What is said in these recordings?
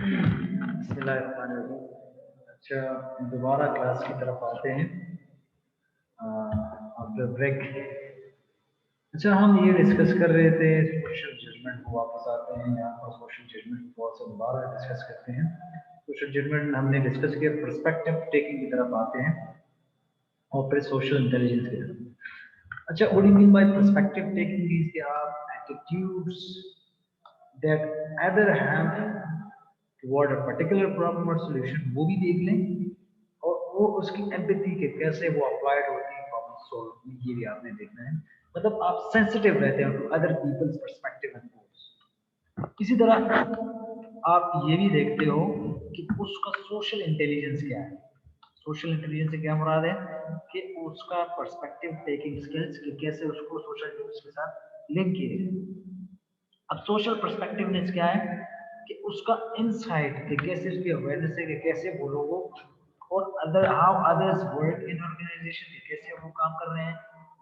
बिस्मिल्लाहिर्रहमानिर्रहीम। अच्छा, दोबारा क्लास की तरफ आते हैं आफ्टर ब्रेक। अच्छा, हम ये डिस्कस कर रहे थे सोशल जजमेंट को, वापस आते हैं यहाँ पर सोशल जजमेंट को थोड़ा सा दोबारा डिस्कस करते हैं। सोशल जजमेंट हमने डिस्कस किया, पर्सपेक्टिव टेकिंग की तरफ आते हैं और फिर सोशल इंटेलिजेंस की तरफ। अच्छा, what do you mean by perspective taking? Means कि आप attitudes that either have toward a particular problem or solution वो भी देख लें, और वो उसकी एम्पैथी के कैसे वो अप्लाइड होती है प्रॉब्लम सॉल्व में, ये भी आपने देखना है। मतलब आप सेंसिटिव रहते हो to other people's perspective and goals. इसी तरह आप ये भी देखते हो कि उसका सोशल इंटेलिजेंस क्या है। सोशल इंटेलिजेंस से क्या मुराद है कि उसका पर्सपेक्टिव टेकिंग स्किल्स कि कैसे उसको सोशल न्यूज के साथ लिंक किए जाए। अब सोशल पर्सपेक्टिवनेस क्या है कि उसका इनसाइट कि कैसे उसकी अवेयरनेस है कि कैसे वो लोगों और other how others work in organisation, कैसे वो काम कर रहे हैं,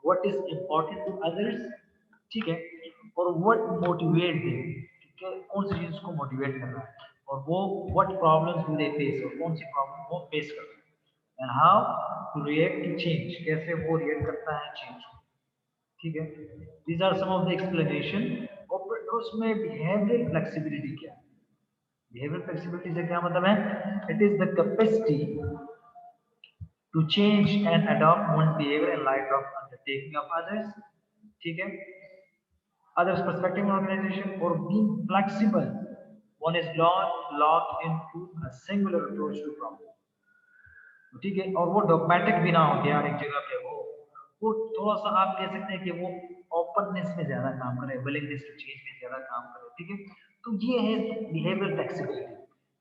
what is important to others, ठीक है, और व्हाट मोटिवेट देम, ठीक है, कौन सी चीज को मोटिवेट कर रहा है, और वो what problems do they face, और कौन सी प्रॉब्लम वो फेस कर रहे हैं, and how to react to change, कैसे वो रिएक्ट करता है चेंज को, ठीक है। These are some of the explanation. और उसमें बिहेवियरल फ्लेक्सिबिलिटी क्या है? बिहेवियरल फ्लेक्सिबिलिटी से क्या मतलब है? It is the capacity to change and adopt one behaviour in light of undertaking of others, ठीक है, others perspective organization, or being flexible. One is not locked into a singular approach to problem, ठीक है, और वो dogmatic भी ना हो यार एक जगह पे हो, वो थोड़ा सा आप कह सकते हैं कि वो ओपननेस में ज्यादा काम करे, विलिंगनेस टू चेंज में ज्यादा काम करे, ठीक है। तो ये है बिहेवियर फ्लेक्सिबिलिटी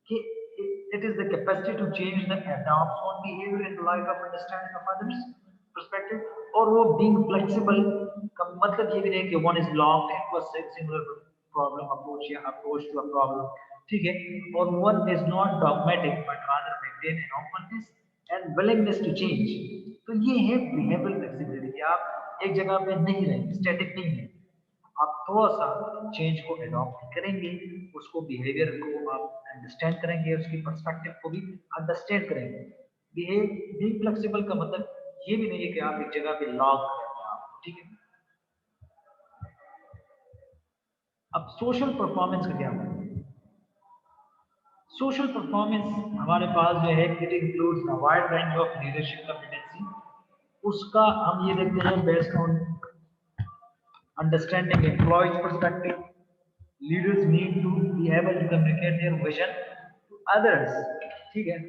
कि it is the capacity to change the adopt on behaviour in light of understanding of others perspective. और वो बीइंग फ्लेक्सिबल का मतलब ये भी नहीं कि one is locked into a singular problem approach या अप्रोच टू अ प्रॉब्लम, ठीक है, और one is not dogmatic but rather maintain an openness and willingness to change. तो ये है बिहेवियरल फ्लेक्सिबिलिटी। आप एक जगह पे नहीं रहेंगे, स्टैटिक नहीं है, आप थोड़ा सा चेंज को अडॉप्ट करेंगे, उसको बिहेवियर को आप अंडरस्टैंड करेंगे, उसकी पर्सपेक्टिव को भी अंडरस्टैंड करेंगे। बिहेव बीइंग फ्लेक्सिबल का मतलब ये भी नहीं है कि आप एक जगह पे लॉक रहते हैं आप, ठीक है। अब सोशल परफॉर्मेंस का क्या मतलब? सोशल परफॉर्मेंस हमारे पास जो है it includes a wide range of leadership competency. उसका हम ये देखते हैं based on understanding employees perspective, leaders need to be able to communicate their vision to others, ठीक है।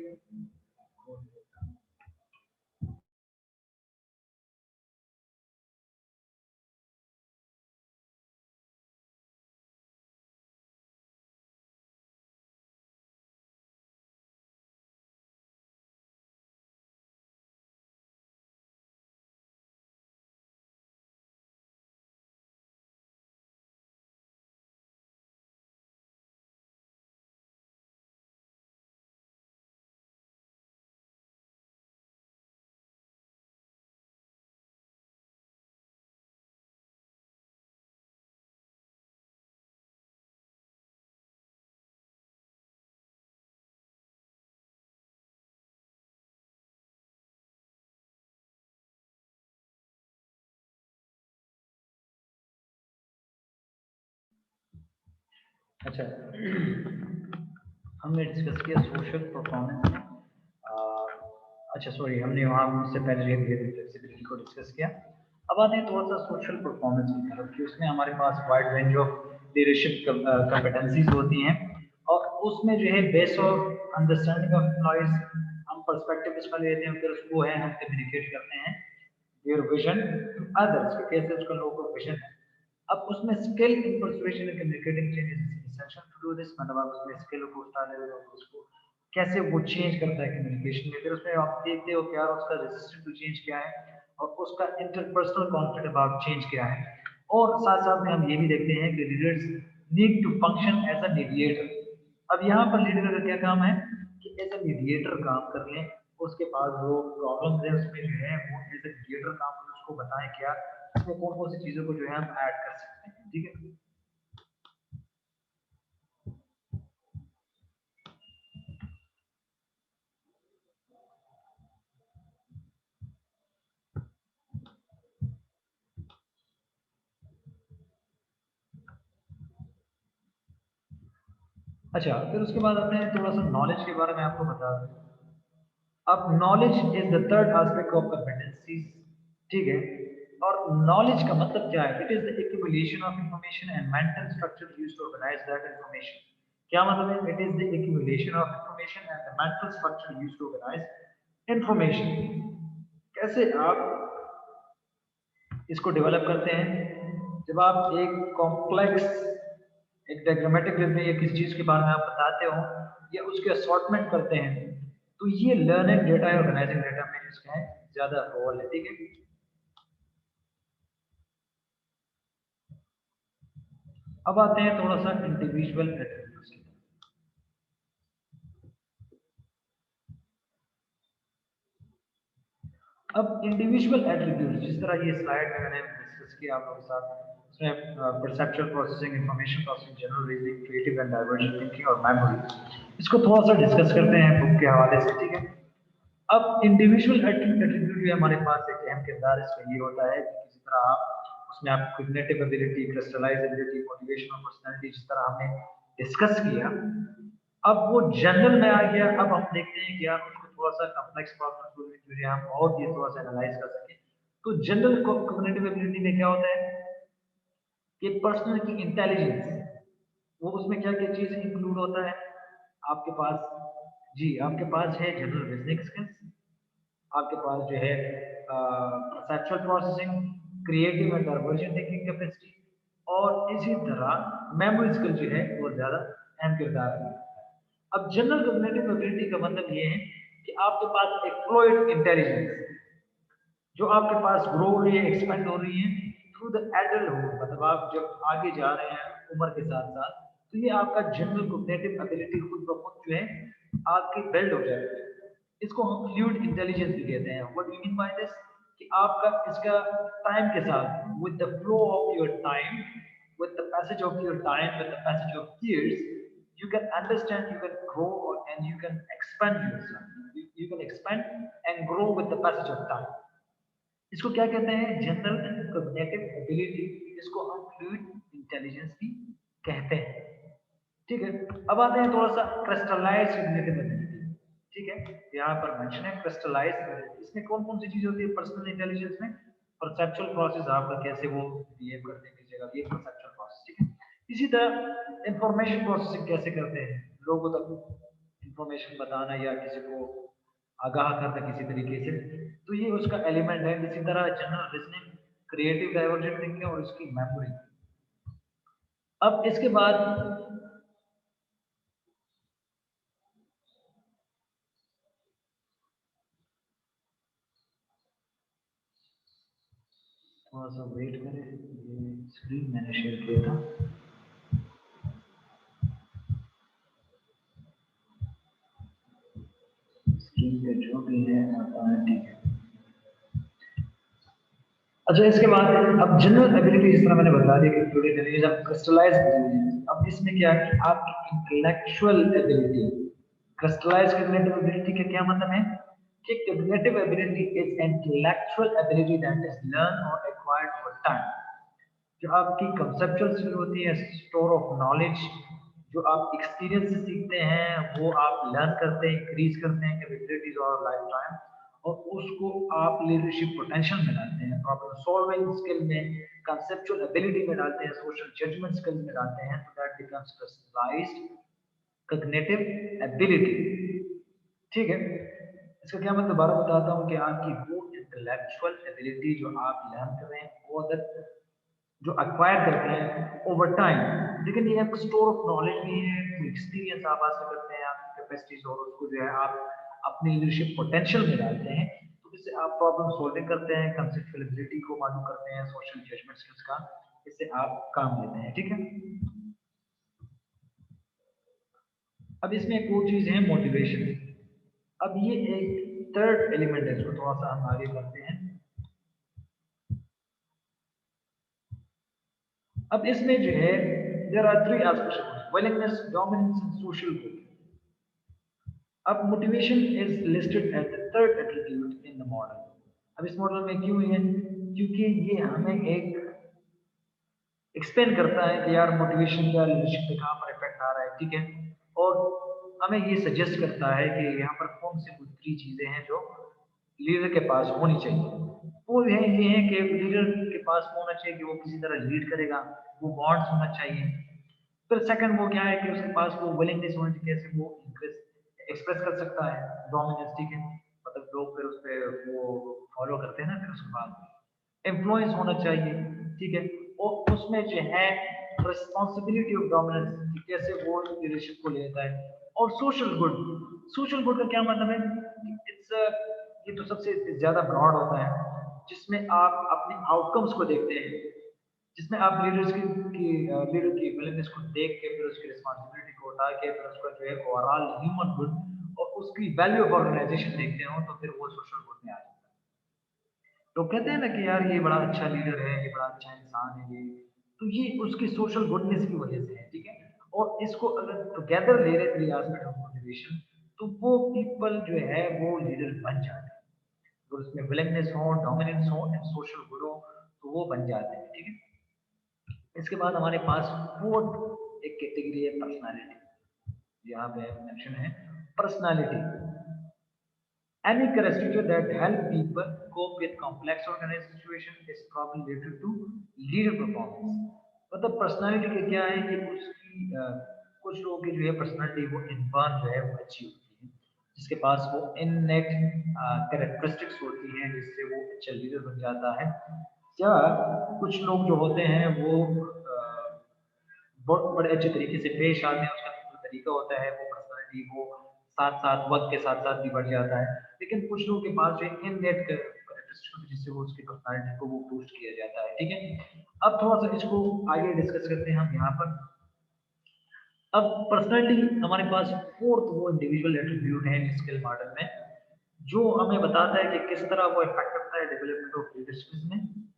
अच्छा, हमने डिस्कस किया सोशल परफॉर्मेंस। अच्छा सॉरी, हमने वहाँ उससे पहले बिहेवियर फ्लेक्सिबिलिटी को डिस्कस किया। अब आते हैं थोड़ा सा सोशल परफॉर्मेंस की तरफ कि उसमें हमारे पास wide range of leadership competencies होती हैं, और उसमें जो है base of understanding of employees हम पर्सपेक्टिव इसमें लेते हैं, फिर उसको है हम कम्युनिकेट करते हैं देयर विजन टू अदर्स कि कैसे उसका लोगों का विजन है। अब उसमें skill in persuasion and communicating change is essential to do this, मतलब आप उसमें स्किल को डाले हुए हो, उसको कैसे वो चेंज करता है कम्युनिकेशन में, फिर उसमें आप देखते हो क्या उसका रेजिस्टेंस टू चेंज क्या है, और उसका इंटरपर्सनल कॉन्फ्लिक्ट अबाउट चेंज क्या है। और साथ साथ में हम ये भी देखते हैं कि leaders need to function as a mediator. अब यहाँ पर लीडर का क्या काम है कि एज अ मीडिएटर काम कर लें, उसके पास जो प्रॉब्लम्स है उसमें जो है वो एज अ मीडिएटर काम करें, उसको बताएं क्या इसमें कौन कौन सी चीजों को जो है हम ऐड कर सकते हैं, ठीक है। अच्छा, फिर उसके बाद आते हैं थोड़ा सा नॉलेज के बारे में आपको बता दूं। अब knowledge is the third aspect of competencies, ठीक है। और नॉलेज का मतलब क्या है? It is the accumulation of information and mental structure used to organise that information. क्या मतलब है? It is the accumulation of information and the mental structure used to organise information. कैसे आप इसको डेवलप करते हैं? जब आप एक कॉम्प्लेक्स, एक डायग्रामेटिक वे में या किसी चीज के बारे में आप बताते हो या उसके असॉर्टमेंट करते हैं, तो ये लर्निंग डेटा या ऑर्गेनाइजिंग डेटा में इसका है ज्यादा रोल है, ठीक है। अब आते हैं थोड़ा सा इंडिविजुअल एट्रीब्यूट्स की। अब इंडिविजुअल एट्रीब्यूट, जिस तरह ये स्लाइड में मैंने डिस्कस किया आप लोगों के साथ, उसमें perceptual processing, information processing, general reasoning, creative and divergent thinking और मेमोरी, इसको थोड़ा सा डिस्कस करते हैं बुक के हवाले से, ठीक है। अब इंडिविजुअल एट्रीब्यूट भी हमारे पास एक अहम किरदार इसका ये होता है कि किसी तरह आप उसमें आप cognitive ability, crystallise ability, motivation और पर्सनालिटी, जिस तरह हमने डिस्कस किया, अब वो जनरल में आ गया। अब हम देखते हैं कि आप उसको थोड़ा सा कॉम्प्लेक्स प्रॉब्लम को जो है हम और ये थोड़ा सा एनालाइज कर सकें। तो जनरल कॉग्निटिव एबिलिटी में क्या होता है कि पर्सनल की इंटेलिजेंस, वो उसमें क्या क्या चीज इंक्लूड होता है आपके पास? जी, आपके पास है जनरल रीजनिंग स्किल्स, आपके पास जो है perceptual processing, creative and divergent thinking capacity, और इसी तरह मेमोरी स्किल जो है वो ज्यादा अहम किरदार है। अब जनरल कॉग्निटिव एबिलिटी का मतलब ये है कि आपके पास एक फ्लूइड इंटेलिजेंस जो आपके पास ग्रो हो रही है, एक्सपेंड हो रही है थ्रू द एडल्टहुड, मतलब आप जब आगे जा रहे हैं उम्र के साथ साथ, तो ये आपका जनरल कॉग्निटिव एबिलिटी खुद ब खुद जो है आपकी बिल्ड हो जाएगी। इसको हम फ्लूइड इंटेलिजेंस भी कहते हैं। What do you mean by this? कि आपका इसका टाइम के साथ, with the flow of your time, with the passage of your time, with the passage of years, you can understand, you can grow, and you can expand yourself. You can expand and grow with the passage of time. इसको क्या कहते हैं? General cognitive ability. इसको हम fluid intelligence भी कहते हैं, ठीक है। अब आते हैं थोड़ा सा क्रिस्टलाइज्ड कॉग्निटिव एबिलिटी, ठीक है। यहाँ पर मेंशन है क्रिस्टलाइज्ड एबिलिटी। इसमें कौन कौन सी चीज होती है पर्सनल इंटेलिजेंस में? परसेप्चुअल प्रोसेस, आपका कैसे वो बिहेव करते हैं किसी जगह, ये परसेप्चुअल प्रोसेस, ठीक है। इसी तरह इंफॉर्मेशन प्रोसेसिंग कैसे करते हैं, लोगों तक इंफॉर्मेशन बताना या किसी को आगाह करना किसी तरीके से, तो ये उसका एलिमेंट है। इसी तरह general reasoning, creative divergent thinking और उसकी मेमोरी। अब इसके बाद थोड़ा सा वेट करें, ये स्क्रीन मैंने शेयर किया था। स्क्रीन पे जो भी है आता है, ठीक है। अच्छा, इसके बाद अब जनरल एबिलिटी, जिस तरह मैंने बता दिया कि फ्लूइड इंटेलिजेंस, अब क्रिस्टलाइज इंटेलिजेंस। अब इसमें क्या है कि आपकी intellectual ability, crystallise cognitive ability का क्या मतलब है कि cognitive ability is intellectual ability that is learn और एक्वायर्ड ओवर टाइम। जो आपकी कंसेप्चुअल स्किल होती है, स्टोर ऑफ नॉलेज, जो आप एक्सपीरियंस से सीखते हैं, वो आप लर्न करते हैं, इंक्रीज करते हैं कैपेबिलिटीज और लाइफ टाइम, और उसको आप लीडरशिप पोटेंशियल में डालते हैं, प्रॉब्लम सॉल्विंग स्किल में, कंसेप्चुअल एबिलिटी में डालते हैं, सोशल जजमेंट स्किल्स में डालते हैं, तो that becomes personalised cognitive ability, ठीक है। इसका क्या मैं दोबारा बताता हूँ कि आपकी वो इंटेलेक्चुअल एबिलिटी जो आप लर्न कर रहे हैं, वो अदर जो अक्वायर करते हैं ओवर टाइम, लेकिन ये एक स्टोर ऑफ नॉलेज भी है, एक्सपीरियंस आप हासिल करते हैं, आपकी कैपेसिटीज, और उसको जो है आप अपनी लीडरशिप पोटेंशियल में डालते हैं। तो इससे आप प्रॉब्लम सॉल्विंग करते हैं, कंसेप्चुअल एबिलिटी को मालूम करते हैं, सोशल जजमेंट स्किल्स का इससे आप काम लेते हैं, ठीक है। अब इसमें एक और चीज है मोटिवेशन। अब ये एक थर्ड एलिमेंट है, इसको थोड़ा सा हम आगे करते हैं। अब इसमें जो है there are three aspects: willingness, dominance and social group. अब motivation is listed as the third attribute in the model. अब इस मॉडल में क्यों है? क्योंकि ये हमें एक एक्सप्लेन करता है कि यार मोटिवेशन का लीडरशिप पे कहाँ पर इफेक्ट आ रहा है, ठीक है। और हमें ये सजेस्ट करता है कि यहाँ पर कौन सी कुछ 3 चीज़ें हैं जो लीडर के पास होनी चाहिए। वो ये है कि लीडर के पास होना चाहिए कि वो किसी तरह लीड करेगा, वो बॉन्ड्स होना चाहिए। फिर सेकंड वो क्या है कि उसके पास वो विलिंगनेस होनी चाहिए, कैसे वो एक्सप्रेस कर सकता है डोमिनेंस, ठीक है, मतलब लोग फिर उस पे वो फॉलो करते हैं ना, फिर उसके बाद इन्फ्लुएंस होना चाहिए, ठीक है, और उसमें जो है रिस्पॉन्सिबिलिटी ऑफ डोमिनेंस, कैसे वो लीडरशिप को लेता है, और सोशल गुड का क्या मतलब है, इट्स ये तो सबसे ज्यादा ब्रॉड होता है, जिसमें आप अपने आउटकम्स को देखते हैं, जिसमें आप लीडर की विलिंगनेस को देख के फिर उसकी रिस्पॉन्सिबिलिटी को उठा के फिर उसका जो है ओवरऑल ह्यूमन गुड और उसकी वैल्यू ऑफ ऑर्गेनाइजेशन देखते हो, तो फिर वो सोशल गुड में आ जाता है। लोग कहते हैं ना कि यार ये बड़ा अच्छा लीडर है, ये बड़ा अच्छा इंसान है, ये तो ये उसकी सोशल गुडनेस की वजह से है, ठीक है। और इसको अगर टुगेदर ले रहे 3 एस्पेक्ट ऑफ मोटिवेशन, तो वो पीपल जो है वो लीडर बन जाते हैं, तो उसमें विलिंगनेस हो, डोमिनेंस हो एंड सोशल गुड हो, तो वो बन जाते हैं, ठीक है। इसके बाद हमारे पास फोर्थ एक कैटेगरी है पर्सनालिटी, यहाँ पे मेंशन है personality, any characteristic that help people cope with complex organized situation is probably related to leader performance। मतलब पर्सनालिटी के क्या है कि उसकी कुछ लोगों की जो है पर्सनालिटी वो इनबॉर्न जो है वो अच्छी होती है, जिसके पास वो इननेट कैरेक्टरिस्टिक्स होती हैं जिससे वो अच्छा लीडर बन जाता है। या कुछ लोग जो होते हैं वो बहुत बड़े अच्छे तरीके से पेश आते हैं, उसका जो तरीका होता है वो पर्सनालिटी वो साथ साथ वक्त के साथ साथ भी बढ़ जाता है। लेकिन कुछ लोगों के पास जो इननेट कैरेक्टरिस्टिक होती है जिससे वो उसकी पर्सनालिटी को वो बूस्ट किया जाता है, ठीक है। अब थोड़ा सा इसको आगे डिस्कस करते हैं हम यहाँ पर। अब पर्सनालिटी हमारे पास फोर्थ वो इंडिविजुअल एट्रीब्यूट है स्किल मॉडल में, जो हमें बताता है कि किस तरह वो इफेक्ट करता है डेवलपमेंट ऑफ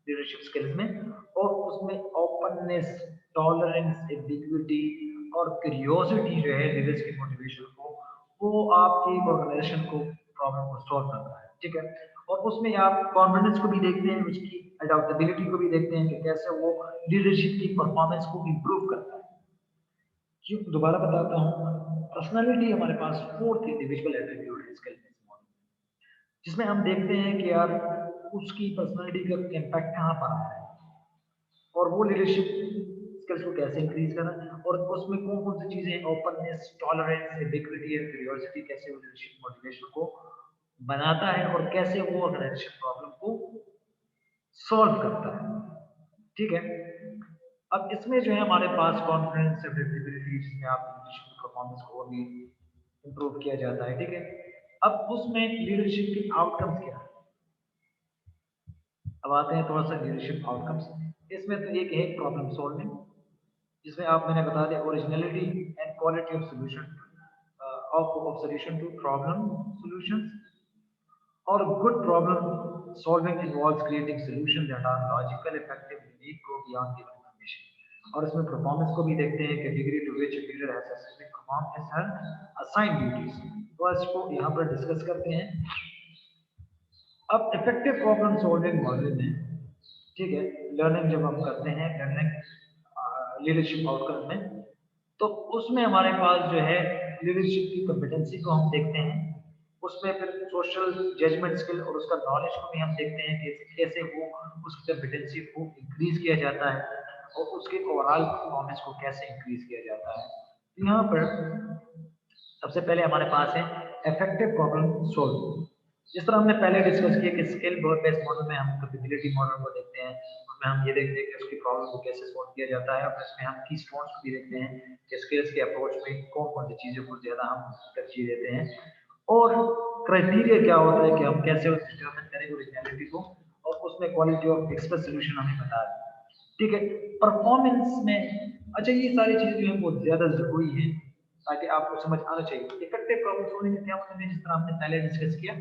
लीडरशिप स्किल्स में, और उसमें ओपननेस, टॉलरेंस, एम्बिग्युइटी और क्यूरियोसिटी जो है लीडर्स की मोटिवेशन को, वो आपकी ऑर्गेनाइजेशन को प्रॉब्लम को सॉल्व करता है, ठीक है। और उसमें आप कॉन्फिडेंस को भी देखते हैं, उसकी अडॉप्टेबिलिटी को भी देखते हैं कि कैसे वो लीडरशिप की परफॉर्मेंस को इंप्रूव करता है। क्यों दोबारा बताता हूँ, पर्सनालिटी हमारे पास फोर्थ इंडिविजुअल एट्रीब्यूट है इसके लिए, जिसमें हम देखते हैं कि यार उसकी पर्सनालिटी का इम्पैक्ट कहाँ पर आ रहा है और वो लीडरशिप स्किल्स को कैसे इंक्रीज करना है, और उसमें कौन कौन सी चीजें ओपननेस, टॉलरेंस, एबिक्विटी और क्यूरियोसिटी कैसे वो लीडरशिप मोटिवेशन को बनाता है और कैसे वो ऑर्गेनाइजेशन प्रॉब्लम को सॉल्व करता है, ठीक है। अब इसमें जो है हमारे पास कॉन्फिडेंस, एडेप्टेबिलिटी, जिसमें आप लीडरशिप परफॉर्मेंस को भी इंप्रूव किया जाता है, ठीक है। अब उसमें लीडरशिप के आउटकम्स क्या है, अब आते हैं थोड़ा सा लीडरशिप आउटकम्स। इसमें तो एक है प्रॉब्लम सॉल्विंग, जिसमें आप मैंने बता दिया originality and quality of solution, of solution to problem solutions, और good problem solving involves creating solutions that are logical, effective, unique, go beyond given information. और इसमें परफॉर्मेंस को भी देखते हैं कि degree to which leader has successfully perform his her assigned duties, तो इसको यहाँ पर डिस्कस करते हैं। अब इफेक्टिव प्रॉब्लम सॉल्विंग मॉडल में, ठीक है, लर्निंग जब हम करते हैं, लर्निंग लीडरशिप आउटकम में, तो उसमें हमारे पास जो है लीडरशिप की कॉम्पिटेंसी को हम देखते हैं, उसमें फिर सोशल जजमेंट स्किल और उसका नॉलेज को भी हम देखते हैं कि कैसे वो उसकी कॉम्पिटेंसी को इंक्रीज किया जाता है और उसके ओवरऑल परफॉर्मेंस को कैसे इंक्रीज किया जाता है। तो यहाँ पर सबसे पहले हमारे पास है इफेक्टिव प्रॉब्लम सॉल्व। जिस तरह हमने पहले डिस्कस किया कि स्किल बेस्ड मॉडल में हम कैपेबिलिटी मॉडल को देखते हैं, उसमें हम ये देखते हैं कि उसकी प्रॉब्लम को कैसे सॉल्व किया जाता है, और इसमें हम की स्टोन्स को भी देखते हैं कि स्किल्स के अप्रोच में कौन कौन सी चीज़ों को ज़्यादा हम तरजीह देते हैं, और क्राइटेरिया क्या होता है कि हम कैसे उस डिटरमिन करें ओरिजिनलिटी को, और उसमें क्वालिटी ऑफ एक्सप्रेस सोल्यूशन हमें बता दें, ठीक है। परफॉर्मेंस में अच्छा ये सारी चीज़ें जो है बहुत ज़्यादा ज़रूरी है ताकि आपको समझ आना चाहिए इफेक्टिव प्रॉब्लम सॉल्विंग में क्या मतलब है। जिस तरह हमने पहले डिस्कस किया,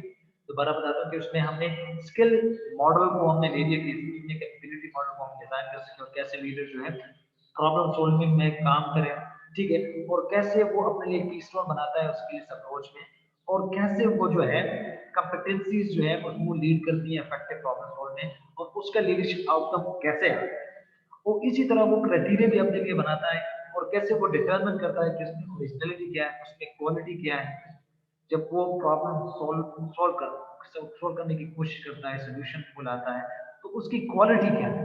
दोबारा बताता हूँ कि उसमें हमने स्किल मॉडल को हमने ले लिया कि उसमें कैपेबिलिटी मॉडल को हम डिजाइन कर सकें और कैसे लीडर जो है प्रॉब्लम सॉल्विंग में काम करें, ठीक है, और कैसे वो अपने लिए कीस्टोन बनाता है उसके इस अप्रोच में, और कैसे वो जो है कंपिटेंसीज जो है उसको लीड करती है इफेक्टिव प्रॉब्लम सॉल्व में, और उसका लीडरशिप आउटकम कैसे है। और इसी तरह वो क्राइटेरिया भी अपने लिए बनाता है और कैसे वो डिटरमिन करता है कि उसकी ओरिजिनलिटी क्या है, उसकी क्वालिटी क्या है। जब वो प्रॉब्लम सॉल्व करने की कोशिश करता है, सोल्यूशन को लाता है, तो उसकी क्वालिटी क्या है।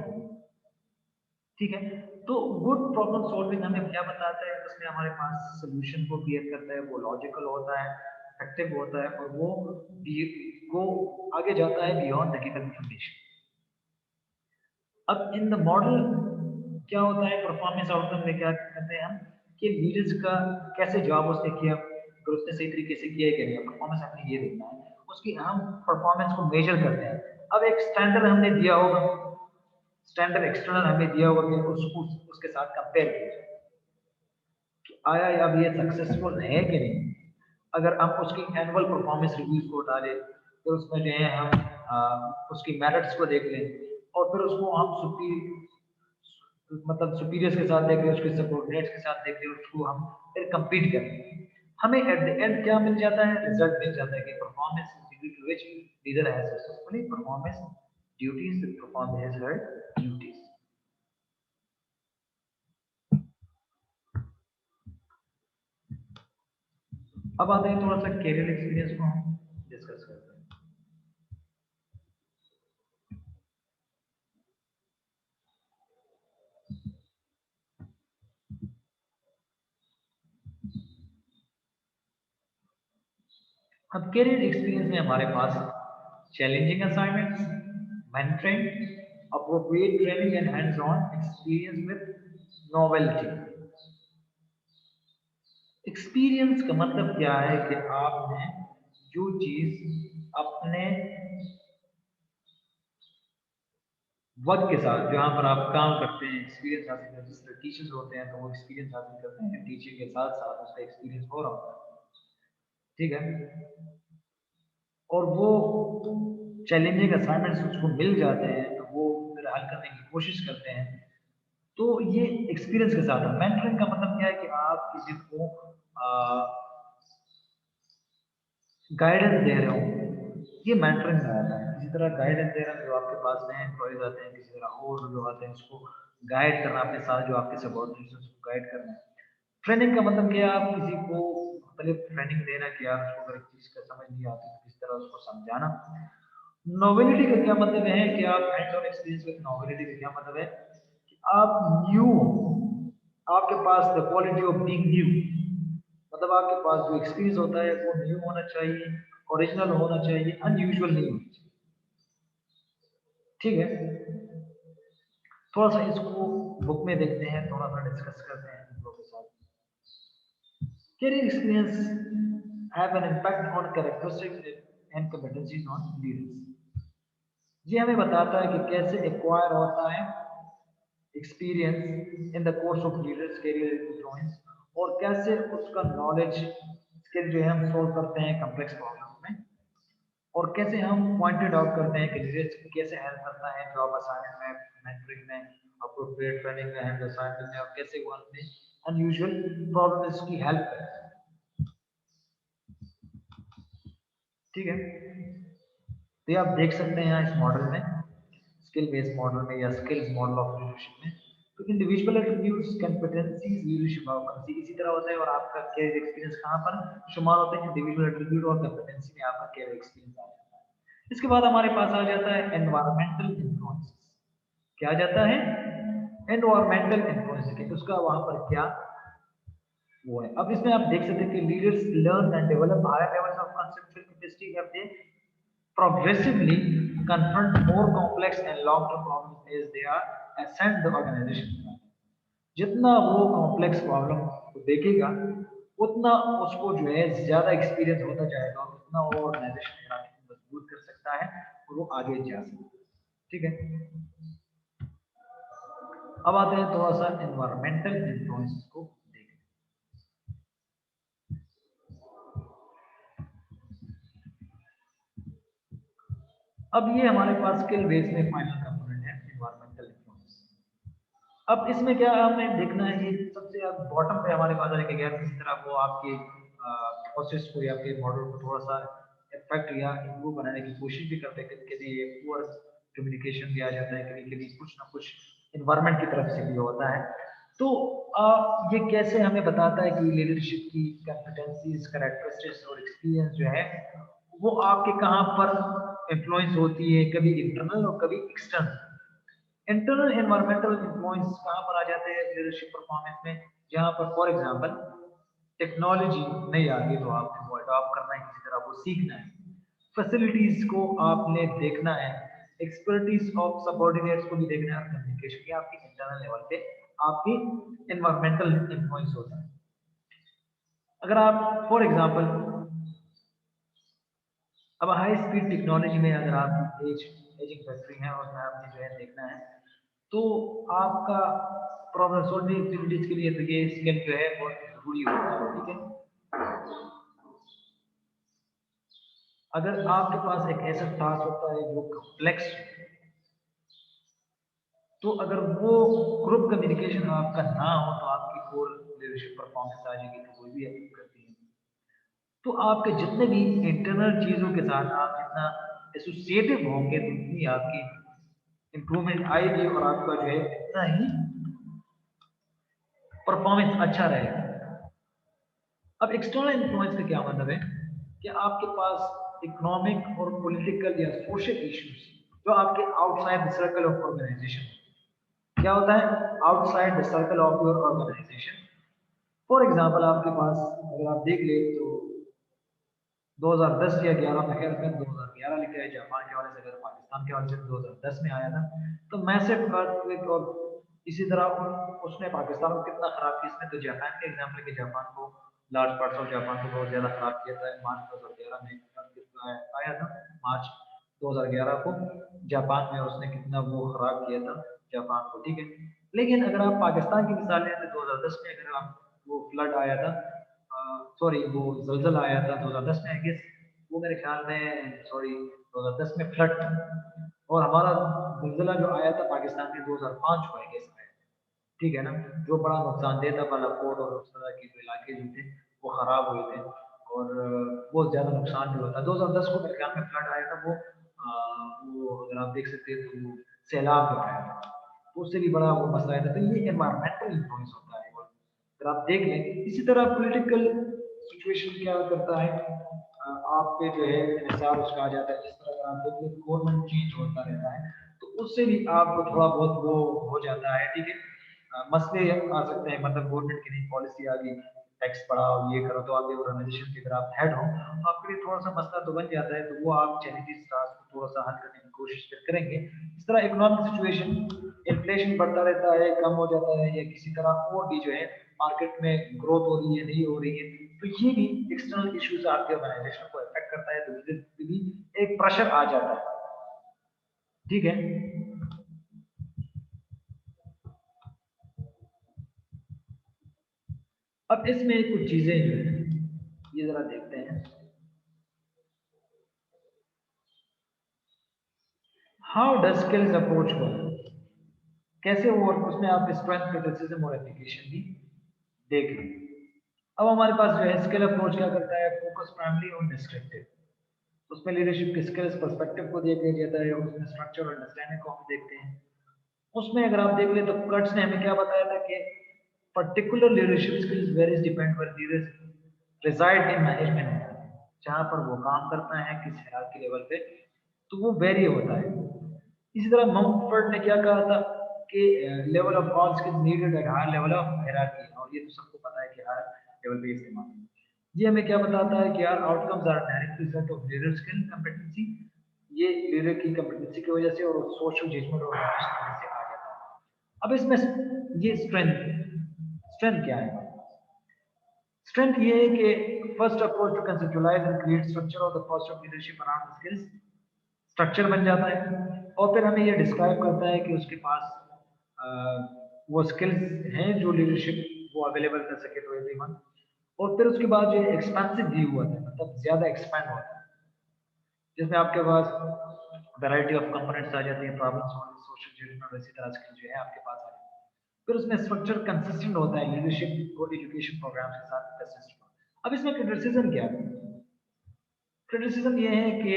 ठीक है, तो गुड प्रॉब्लम सॉल्विंग हमें क्या बताता है, उसमें हमारे पास सोल्यूशन को क्रिएट करता है, वो लॉजिकल होता है, इफेक्टिव होता है, और वो आगे जाता है बियॉन्ड टेक्निकल इंफॉर्मेशन। अब इन द मॉडल क्या होता है, परफॉर्मेंस आउटकम में क्या करते हैं हम कि लीडर्स का कैसे जॉब उसने किया, अगर उसने सही तरीके से किया है कि नहीं, परफॉर्मेंस हमने ये देखना है, उसकी हम परफॉर्मेंस को मेजर करते हैं। अब एक स्टैंडर्ड हमने दिया होगा, स्टैंडर्ड एक्सटर्नल हमें दिया होगा कि उसको उसके साथ कंपेयर किया जाए कि आया अब ये सक्सेसफुल है कि नहीं। अगर हम उसकी एनुअल परफॉर्मेंस रिव्यूज को डालें, तो उसमें जो है हम उसकी मेरिट्स को देख लें, और फिर उसको हम सुपीरियर्स के साथ देख लें, उसके सबऑर्डिनेट्स के साथ देख लें, उसको हम फिर कंपीट करें। हमें एट द एंड क्या मिल जाता है, रिजल्ट मिल जाता है कि performance due to which leader has successfully performance duties perform his her duties. अब आते हैं थोड़ा सा कैरियर एक्सपीरियंस को हम डिस्कस करते हैं। अब कैरियर एक्सपीरियंस में हमारे पास challenging assignments, mentoring, appropriate training and hands on experience with novelty. Experience का मतलब क्या है कि आपने जो चीज अपने वर्क के साथ जहां पर आप काम करते हैं एक्सपीरियंस हासिल करते हैं, जिस तरह टीचर्स होते हैं तो वो एक्सपीरियंस हासिल करते हैं टीचिंग के साथ साथ उसका एक्सपीरियंस हो रहा होता है। ठीक है, और वो चैलेंजिंग असाइनमेंट्स उसको मिल जाते हैं तो वो फिर हल करने की कोशिश करते हैं। तो ये एक्सपीरियंस के साथ है। मेंटरिंग का मतलब क्या है कि आप किसी को गाइडेंस दे रहे हो, ये मेंटरिंग में आता है। किसी तरह गाइडेंस दे रहे हैं, जो आपके पास नए एम्प्लॉयज आते हैं, किसी तरह और जो आते हैं उसको गाइड करना, अपने साथ जो आपके सबऑर्डिनेट्स हैं उसको गाइड करना है। ट्रेनिंग का मतलब क्या है, आप किसी को मतलब ट्रेनिंग देना कि यार उसको अगर एक चीज का समझ नहीं आती तो किस तरह उसको समझाना। नोवेलिटी का क्या मतलब है कि आप hands on experience with novelty का क्या मतलब है कि आप न्यू, आपके पास the quality of being new, मतलब आपके पास जो एक्सपीरियंस होता है वो न्यू होना चाहिए, ओरिजिनल होना चाहिए, अनयूजुअल नहीं होना चाहिए। ठीक है, थोड़ा सा इसको बुक में देखते हैं, थोड़ा सा डिस्कस करते हैं हम लोगों के साथ। Career experience have an impact on characteristics and competencies on leaders. ये हमें बताता है कि कैसे एक्वायर होता है experience in the course of leaders career influence, और कैसे उसका नॉलेज स्किल जो है हम सोल्व करते हैं कम्प्लेक्स प्रॉब्लम में, और कैसे हम पॉइंटेड आउट करते हैं कि लीडर्स कैसे हेल्प करता है जॉब असाइनमेंट में, मेंटरिंग में, अप्रोप्रिएट ट्रेनिंग में, हैंड असाइनमेंट में, और कैसे वो अपने अनयूजुअल प्रॉब्लम्स की हेल्प करता है। ठीक है, तो ये आप देख सकते हैं यहाँ इस मॉडल में, स्किल बेस्ड मॉडल में या स्किल्स मॉडल ऑफ लीडरशिप में, तो इंडिविजुअल एट्रीब्यूट्स, कंपेटेंसीज, लीडरशिप आउटकम्स इसी तरह होता है। और आपका कैरियर एक्सपीरियंस कहाँ पर शुमार होते हैं, इंडिविजुअल एट्रीब्यूट और कंपेटेंसी में आपका कैरियर एक्सपीरियंस आ जाता है। इसके बाद हमारे पास आ जाता है एनवायरमेंटल इन्फ्लुएंसेस। क्या आ जाता है, एनवायरमेंटल इन्फ्लुएंस के उसका वहां पर क्या वो है। अब इसमें आप देख सकते हैं कि leaders learn and develop higher levels of conceptual capacity have they progressively confront more complex and long-term problems as they are ascend the organization। जितना वो कॉम्प्लेक्स प्रॉब्लम को देखेगा उतना उसको जो है ज्यादा एक्सपीरियंस होता जाएगा, और उतना वो ऑर्गेनाइजेशन मजबूत कर सकता है और वो आगे जा सकता है। ठीक है, अब आते हैं थोड़ा सा एनवायरमेंटल इन्फ्लुएंस को देखने। अब ये हमारे पास स्किल बेस में फाइनल कंपोनेंट है एनवायरमेंटल इन्फ्लुएंस। अब इसमें क्या हमें देखना है, ये सबसे अब बॉटम पे हमारे पास आने के गैर किस तरह वो आपके प्रोसेस को या आपके मॉडल को थोड़ा सा इफेक्ट या इम्प्रूव बनाने की कोशिश भी करते हैं। कभी कभी ये पुअर कम्युनिकेशन भी आ जाता है, कभी कभी कुछ ना कुछ इन्वायरमेंट की तरफ से भी होता है। तो ये कैसे हमें बताता है कि लीडरशिप की कैपेसिटीज, कैरेक्टरिस्टिक्स और एक्सपीरियंस जो है वो आपके कहाँ पर इन्फ्लुएंस होती है, कभी इंटरनल और कभी एक्सटर्नल। इंटरनल एनवायरमेंटल इन्फ्लुएंस कहाँ पर आ जाते हैं लीडरशिप परफॉर्मेंस में, जहाँ पर फॉर एग्जांपल टेक्नोलॉजी नहीं आ गई तो आपने वो अडॉप्ट करना है, किसी तरह वो सीखना है, फैसिलिटीज को आपने देखना है, एक्सपर्टीज ऑफ सबऑर्डिनेट्स को भी देखना है, कम्युनिकेशन की आपकी इंटरनल लेवल पे आपकी एनवायरमेंटल इन्फ्लुएंस होता है। अगर आप फॉर एग्जांपल अब हाई स्पीड टेक्नोलॉजी में अगर आप एजिंग फैक्ट्री है और उसमें आपने जो है देखना है तो आपका प्रॉब्लम सॉल्विंग एक्टिविटीज के लिए तो ये स्किल जो है बहुत जरूरी होता है, ठीक है। अगर आपके पास एक ऐसा टास्क होता है जो कॉम्प्लेक्स, तो अगर वो ग्रुप कम्युनिकेशन आपका ना हो तो आपकी कोर लीडरशिप परफॉर्मेंस आ जाएगी, तो कोई भी अफेक्ट करती है। तो आपके जितने भी इंटरनल चीजों के साथ आप जितना एसोसिएटिव होंगे तो उतनी आपकी इंप्रूवमेंट आएगी और आपका जो है इतना ही परफॉर्मेंस अच्छा रहेगा। अब एक्सटर्नल इन्फ्लुएंस का क्या मतलब है कि आपके पास इकोनॉमिक और पॉलिटिकल या सोशल इश्यूज जो आपके outside the circle of organisation, क्या होता है outside the circle of your organisation. For example आपके पास अगर आप देख ले तो 2010 या 11 में, खैर मैं 2011 लिखा है जापान के हवाले से, अगर पाकिस्तान के हवाले से 2010 में आया था, तो मैसिव अर्थक्वेक और इसी तरह उसने पाकिस्तान को कितना खराब किया। इसमें तो जापान के एग्जाम्पल के जापान को लार्ज पार्ट्स ऑफ जापान को बहुत ज्यादा खराब किया था। मार्च 2011 में आया था, मार्च 2011 को जापान में उसने कितना वो खराब किया था जापान को, ठीक है। लेकिन अगर आप पाकिस्तान की मिसाल लें तो 2010 में अगर आप वो फ्लड आया था, सॉरी वो जलजला आया था 2010 में आई गेस, वो मेरे ख्याल में सॉरी 2010 में फ्लड था, और हमारा जलजला जो आया था पाकिस्तान में 2005 को आई गेस आया, ठीक है ना, जो बड़ा नुकसानदेह था। बालाकोट और उस तरह के जो इलाके जो थे वो खराब हुए थे और बहुत ज्यादा नुकसान भी हुआ था। 2010 को मेरे ख्याल में फ्लड आया था, वो अगर आप देख सकते हैं तो वो सैलाब जो आया था, तो उससे भी बड़ा वो मसला आया था। तो ये एनवायरमेंटल इन्फ्लुएंस होता है। अगर आप देख लें इसी तरह पॉलिटिकल सिचुएशन क्या करता है, आप पे जो है इंसार उसका आ जाता है। जिस तरह अगर आप देख लें गवर्नमेंट चेंज होता रहता है तो उससे भी आपको थोड़ा बहुत वो हो जाता है, ठीक है। मसले आ सकते हैं, मतलब गवर्नमेंट की नई पॉलिसी आ गई, टैक्स बढ़ाओ ये करो, तो आपके ऑर्गेनाइजेशन के अगर आप हेड हो तो आपके लिए थोड़ा सा मसला तो बन जाता है, तो वो आप चैलेंजेस को थोड़ा सा हल करने की कोशिश करेंगे। इस तरह इकोनॉमिक सिचुएशन, इन्फ्लेशन बढ़ता रहता है, कम हो जाता है, या किसी तरह और भी जो है मार्केट में ग्रोथ हो रही है नहीं हो रही है, तो ये भी एक्सटर्नल इश्यूज आपके ऑर्गेनाइजेशन को इफेक्ट करता है, तो भी एक प्रेशर आ जाता है, ठीक है। अब इसमें कुछ चीजें जो है ये जरा देखते हैं, how does skills approach work, कैसे वो उसमें आप स्ट्रेंथ, क्रिटिसिज्म और एप्लीकेशन भी देख लें। अब हमारे पास जो है स्किल अप्रोच क्या करता है, फोकस प्राइमरी ऑन डिस्क्रिप्टिव, उसमें लीडरशिप के स्किल्स पर्सपेक्टिव को देख लिया जाता है, और उसमें स्ट्रक्चर और अंडरस्टैंडिंग को हम देखते हैं। उसमें अगर आप देख लें तो कर्ट्स ने हमें क्या बताया था कि particular leadership skills varies depend where leaders reside in management, जहां पर वो काम करता है किस हायरार्की लेवल पे, तो वो वेरी होता है। इसी तरह मम्फर्ड ने क्या कहा था कि level of all skills needed at higher level of hierarchy, और ये तो सबको पता है कि हायर लेवल पे इस्तेमाल है। ये हमें क्या बताता है कि यार outcomes are direct result of leader skill competency, ये लीडर की कॉम्पिटेंसी की वजह से और सोशल जजमेंट और ऑर्गेनाइजेशन की वजह से आ जाता है। अब इसमें ये स्ट्रेंथ, स्ट्रेंथ क्या है, स्ट्रेंथ ये है कि first approach to conceptualise and create structure of the first of leadership around skills, structure बन जाता है, और फिर हमें ये डिस्क्राइब करता है कि उसके पास अ, वो स्किल्स हैं जो लीडरशिप वो अवेलेबल कर सके तो एवरीवन। और फिर उसके बाद जो एक्सपेंसिव व्यू होता है, मतलब ज्यादा एक्सपैंड होता है, जिसमें आपके पास वैरायटी ऑफ कंपोनेंट्स आ जाती हैं, प्रॉब्लम सॉल्विंग, सोशल जजमेंट, वैसी तरह स्किल जो है आपके पास आ जाती है। फिर उसमें स्ट्रक्चर कंसिस्टेंट होता है लीडरशिप और एजुकेशन प्रोग्राम्स के साथ कंसिस्टेंट। अब इसमें क्रिटिसिज्म क्या है, क्रिटिसिज्म ये है कि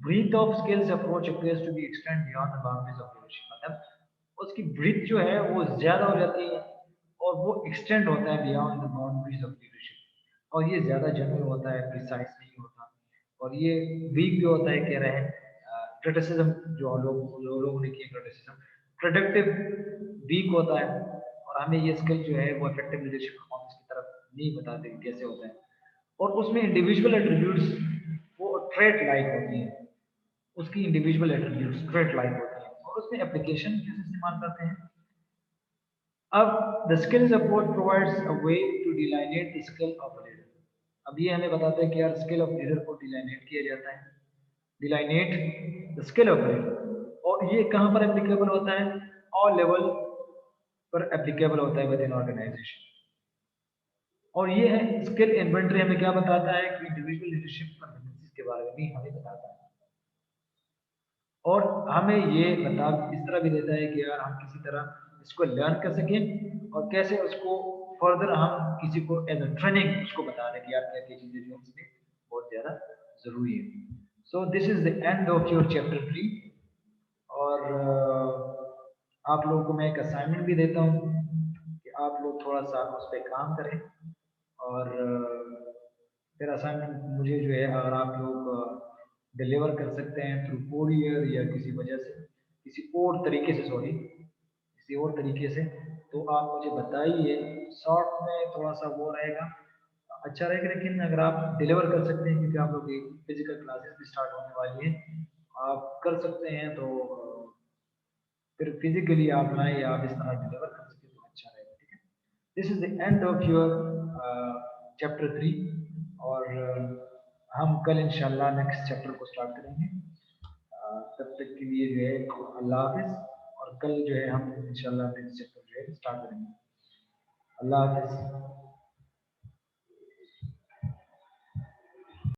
breadth of skills approach appears to be extend beyond the boundaries of leadership, मतलब उसकी ब्रीथ जो है वो ज्यादा हो जाती है और वो एक्सटेंड होता है beyond the boundaries of leadership, और ये ज़्यादा जनरल होता है, प्रिसाइज नहीं होता, और ये वीक भी होता है। कह रहे हैं क्रिटिसिज्म जो लोगों ने किया, क्रिटिसिज्म प्रोडक्टिव वीक होता है, और हमें ये स्किल जो है वो इफेक्टिव लीडरशिप परफॉर्मेंस की तरफ नहीं बताते कि कैसे होता है। और उसमें इंडिविजुअल एट्रीब्यूट्स वो ट्रेट लाइक होती हैं, उसकी इंडिविजुअल एट्रीब्यूट्स ट्रेट लाइक होती हैं, और उसमें एप्लीकेशन कैसे इस्तेमाल करते हैं। अब the skills approach provides a way to delineate the skill of a leader. अब ये हमें बताता है कि यार स्किल ऑफ लीडर को डिलाइनेट किया जाता है, डिलाइनेट द स्किल ऑफ लीडर, और ये कहाँ पर एप्लीकेबल होता है, ऑल लेवल पर एप्लीकेबल होता है विद इन ऑर्गेनाइजेशन। और ये है स्किल इन्वेंटरी, हमें क्या बताता है कि इंडिविजुअल लीडरशिप कंपेटेंसीज के बारे में भी हमें बताता है, और हमें ये बता इस तरह भी देता है कि यार हम किसी तरह इसको लर्न कर सकें, और कैसे उसको फर्दर हम किसी को एज अ ट्रेनिंग उसको बता दें कि यार क्या क्या चीज़ें जो इसमें बहुत ज़्यादा ज़रूरी है। So this is the end of your chapter 3, और आप लोगों को मैं एक असाइनमेंट भी देता हूँ कि आप लोग थोड़ा सा उस पर काम करें, और फिर असाइनमेंट मुझे जो है अगर आप लोग डिलीवर कर सकते हैं थ्रू कोरियर या किसी वजह से, किसी और तरीके से, सॉरी किसी और तरीके से, तो आप मुझे बताइए। शॉर्ट में थोड़ा सा वो रहेगा, अच्छा रहेगा, लेकिन अगर आप डिलीवर कर सकते हैं, क्योंकि आप लोग की फिजिकल क्लासेस भी स्टार्ट होने वाली है, आप कर सकते हैं, तो फिर फिजिकली आप लाएं या आप इस तरह डिलीवर कर सकें तो अच्छा रहेगा, ठीक है। This is the end of your chapter 3, और हम कल इंशाल्लाह नेक्स्ट चैप्टर को स्टार्ट करेंगे। तब तक के लिए जो है अल्लाह हाफिज, और कल जो है हम इंशाल्लाह नेक्स्ट चैप्टर जो है स्टार्ट करेंगे। अल्लाह हाफिज।